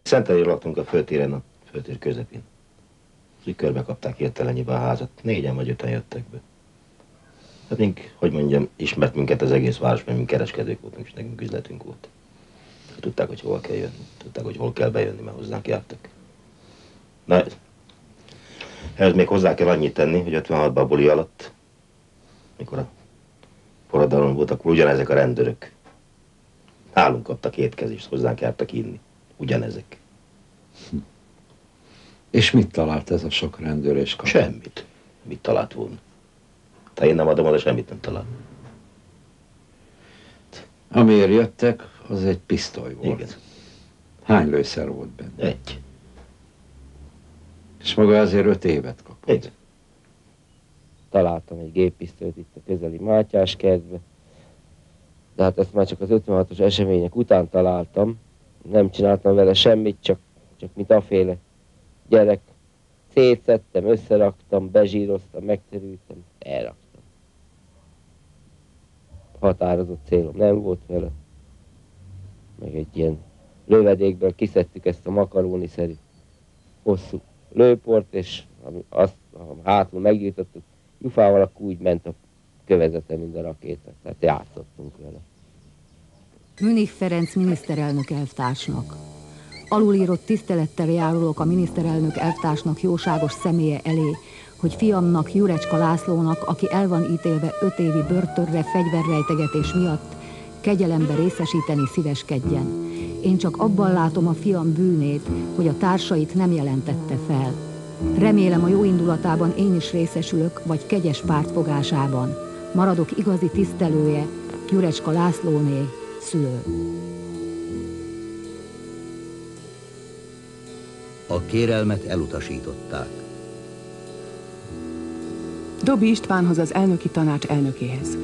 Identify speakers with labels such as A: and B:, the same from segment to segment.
A: Szentelyén laktunk a főtéren, a főtér közepén. Úgy körbe kapták értelenyibe a házat. 4-en vagy 5-en jöttek be. Hát mink, hogy mondjam, ismert minket az egész város, mert mink kereskedők voltunk, és nekünk üzletünk volt. Tudták, hogy hol kell jönni, tudták, hogy hol kell bejönni, mert hozzánk jártak. Na, ehhez még hozzá kell annyit tenni, hogy 56-ban a buli alatt, mikor a forradalom volt, akkor ugyanezek a rendőrök nálunk kaptak étkezést, hozzánk jártak inni. Ugyanezek.
B: És mit talált ez a sok rendőr és katona?
A: Semmit. Mit talált volna? Ha én nem adom oda, semmit nem talál.
B: Amiért jöttek, az egy pisztoly volt.
A: Igen.
B: Hány lőszer volt benne?
A: 1.
B: És maga azért 5 évet kapott.
A: Igen.
C: Találtam egy géppisztolyt itt a közeli Mátyás kertbe. De hát ezt már csak az 56-os események után találtam. Nem csináltam vele semmit, csak mint aféle gyerek. Szétszedtem, összeraktam, bezsíroztam, megterültem, elraktam. Határozott célom nem volt vele. Meg egy ilyen lövedékből kiszedtük ezt a makaróniszerű hosszú lőport, és azt hátul meggyújtottuk, gyufával, akkor úgy ment a kövezete, mint a rakéta. Tehát játszottunk vele.
D: Münich Ferenc miniszterelnök elvtársnak. Alulírott tisztelettel járulok a miniszterelnök elvtársnak jóságos személye elé, hogy fiamnak, Jurecska Lászlónak, aki el van ítélve 5 évi börtönre fegyverrejtegetés miatt, kegyelembe részesíteni szíveskedjen. Én csak abban látom a fiam bűnét, hogy a társait nem jelentette fel. Remélem a jó indulatában én is részesülök, vagy kegyes pártfogásában. Maradok igazi tisztelője, Jurecska Lászlóné, szülő.
E: A kérelmet elutasították.
F: Dobi Istvánhoz, az elnöki tanács elnökéhez.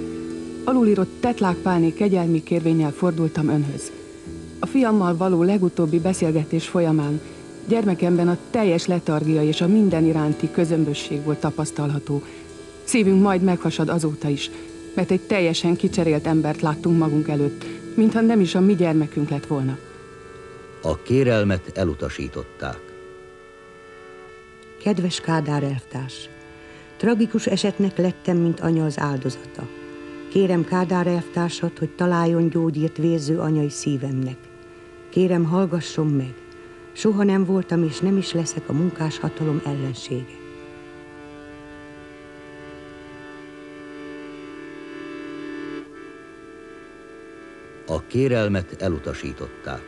F: Alulírott Tetlák Pálné kegyelmi kérvénnyel fordultam önhöz. A fiammal való legutóbbi beszélgetés folyamán gyermekemben a teljes letargia és a minden iránti közömbösség volt tapasztalható. Szívünk majd meghasad azóta is, mert egy teljesen kicserélt embert láttunk magunk előtt, mintha nem is a mi gyermekünk lett volna.
E: A kérelmet elutasították.
G: Kedves Kádár elvtárs! Tragikus esetnek lettem, mint anya az áldozata. Kérem Kádár elvtársat, hogy találjon gyógyírt vérző anyai szívemnek. Kérem, hallgasson meg. Soha nem voltam és nem is leszek a munkáshatalom ellensége.
E: A kérelmet elutasították.